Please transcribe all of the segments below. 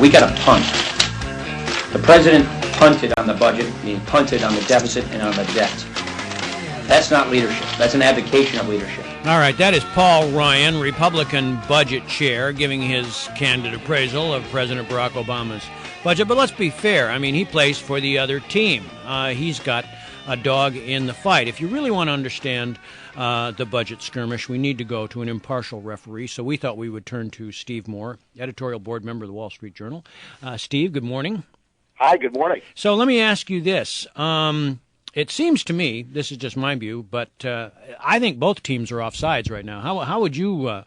We got a punt. The president punted on the budget, he punted on the deficit and on the debt. That's not leadership. That's an abdication of leadership. All right, that is Paul Ryan, Republican budget chair, giving his candid appraisal of President Barack Obama's budget. But let's be fair. I mean, he plays for the other team. He's got a dog in the fight. If you really want to understand the budget skirmish, we need to go to an impartial referee. So we thought we would turn to Steve Moore, editorial board member of the Wall Street Journal. Steve, good morning. Hi, good morning. So let me ask you this. It seems to me, this is just my view, but I think both teams are off sides right now. How would you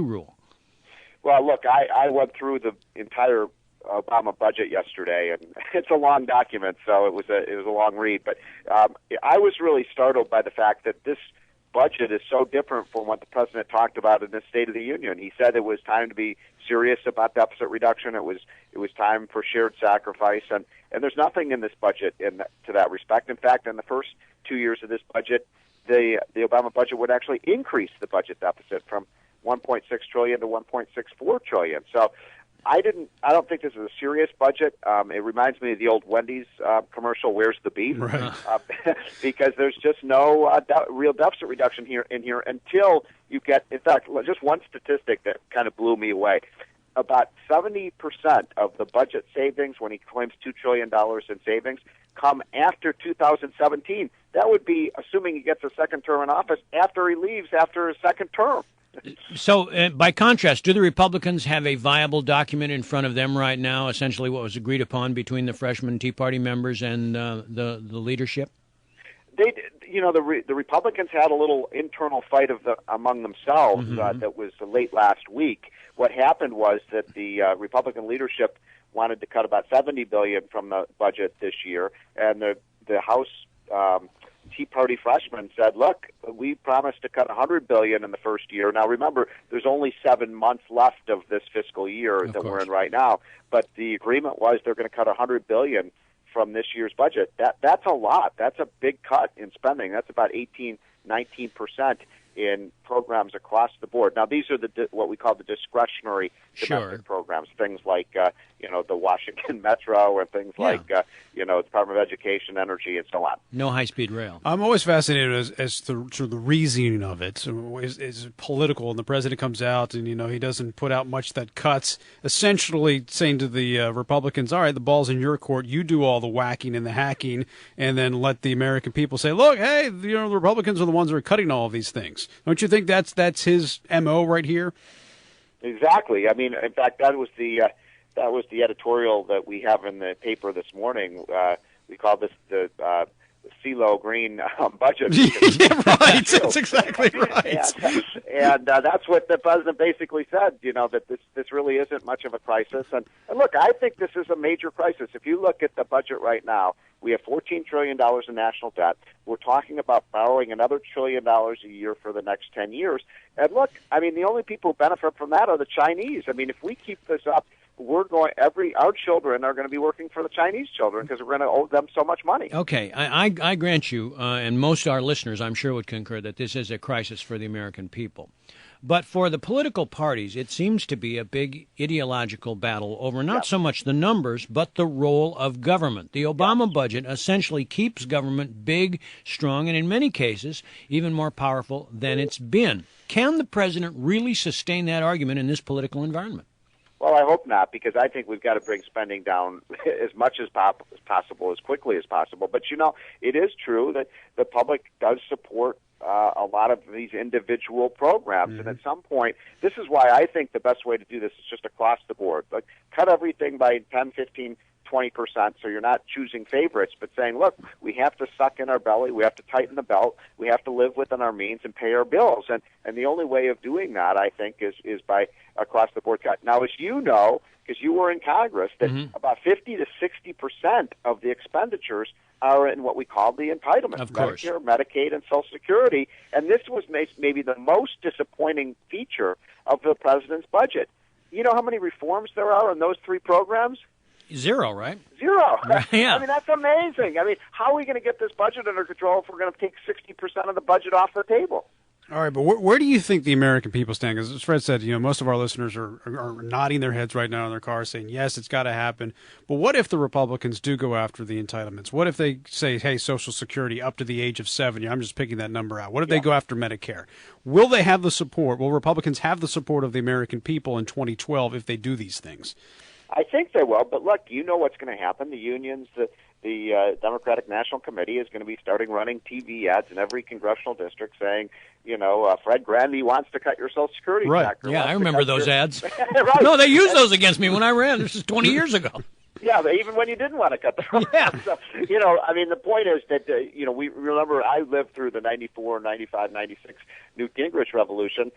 rule? Well, look, I went through the entire Obama budget yesterday, and it's a long document, so it was a long read. But I was really startled by the fact that this budget is so different from what the president talked about in the State of the Union. He said it was time to be serious about deficit reduction. It was time for shared sacrifice, and there's nothing in this budget to that respect. In fact, in the first 2 years of this budget, the Obama budget would actually increase the budget deficit from 1.6 trillion to 1.64 trillion. So I don't think this is a serious budget. It reminds me of the old Wendy's commercial, "Where's the beef?" Right. Because there's just no real deficit reduction here until you get. In fact, just one statistic that kind of blew me away: about 70% of the budget savings, when he claims $2 trillion in savings, come after 2017. That would be assuming he gets a second term in office after he leaves after his second term. So, by contrast, do the Republicans have a viable document in front of them right now, essentially what was agreed upon between the freshman Tea Party members and the leadership? The Republicans had a little internal fight among themselves that was late last week. What happened was that the Republican leadership wanted to cut about $70 billion from the budget this year, and the House Tea Party freshmen said, "Look, we promised to cut $100 billion in the first year." Now, remember, there's only 7 months left of this fiscal year that we're in right now, but the agreement was they're going to cut $100 billion from this year's budget. That's a lot. That's a big cut in spending. That's about 19% in programs across the board. Now, these are what we call the discretionary domestic programs, things like the Washington Metro and things like Department of Education, Energy, and so on. No high-speed rail. I'm always fascinated as to the reasoning of it. Is political, and the president comes out and he doesn't put out much that cuts, essentially saying to the Republicans, "All right, the ball's in your court. You do all the whacking and the hacking, and then let the American people say, look, hey, the Republicans are the ones that are cutting all of these things." Don't you think that's his MO right here? Exactly. I mean, in fact, that was the editorial that we have in the paper this morning. We call this the CeeLo Green budget. Yeah, right. That's exactly right. And that's what the president basically said. That this really isn't much of a crisis. And look, I think this is a major crisis. If you look at the budget right now, we have $14 trillion in national debt. We're talking about borrowing another $1 trillion a year for the next 10 years. And look, I mean, the only people who benefit from that are the Chinese. I mean, if we keep this up, our children are going to be working for the Chinese children because we're going to owe them so much money. Okay, I grant you, and most of our listeners, I'm sure, would concur that this is a crisis for the American people. But for the political parties, it seems to be a big ideological battle over not so much the numbers, but the role of government. The Obama budget essentially keeps government big, strong, and in many cases, even more powerful than it's been. Can the president really sustain that argument in this political environment? Well, I hope not, because I think we've got to bring spending down as much as possible, as quickly as possible. But, it is true that the public does support a lot of these individual programs. And at some point, this is why I think the best way to do this is just across the board. Like, cut everything by 10, 15, 20%, so you're not choosing favorites, but saying, look, we have to suck in our belly, we have to tighten the belt, we have to live within our means and pay our bills. And the only way of doing that, I think, is by across-the-board cut. Now, as you know, because you were in Congress, that about 50 to 60% of the expenditures are in what we call the entitlements, of course. Medicare, Medicaid, and Social Security. And this was maybe the most disappointing feature of the president's budget. You know how many reforms there are in those three programs? Zero, right? Zero. Yeah. I mean, that's amazing. I mean, how are we going to get this budget under control if we're going to take 60% of the budget off the table? All right, but where do you think the American people stand? Because as Fred said, most of our listeners are nodding their heads right now in their cars saying, yes, it's got to happen. But what if the Republicans do go after the entitlements? What if they say, hey, Social Security up to the age of 70? I'm just picking that number out. What if they go after Medicare? Will they have the support? Will Republicans have the support of the American people in 2012 if they do these things? I think they will, but look, you know what's going to happen. The unions, the Democratic National Committee is going to be starting running TV ads in every congressional district saying, Fred Grandy wants to cut your Social Security check. Yeah, I remember those ads. Right. No, they used those against me when I ran. This is 20 years ago. Yeah, but even when you didn't want to cut them. Yeah. So, the point is that, we remember I lived through the 94, 95, 96 Newt Gingrich revolution.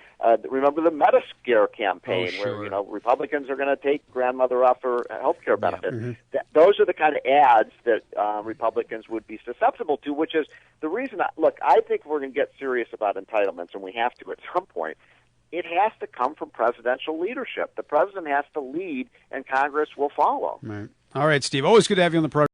Remember the Metascare campaign where, Republicans are going to take grandmother off her health care benefit. Yeah. Mm-hmm. Those are the kind of ads that Republicans would be susceptible to, which is the reason, I think we're going to get serious about entitlements, and we have to at some point. It has to come from presidential leadership. The president has to lead, and Congress will follow. Right. All right, Steve. Always good to have you on the program.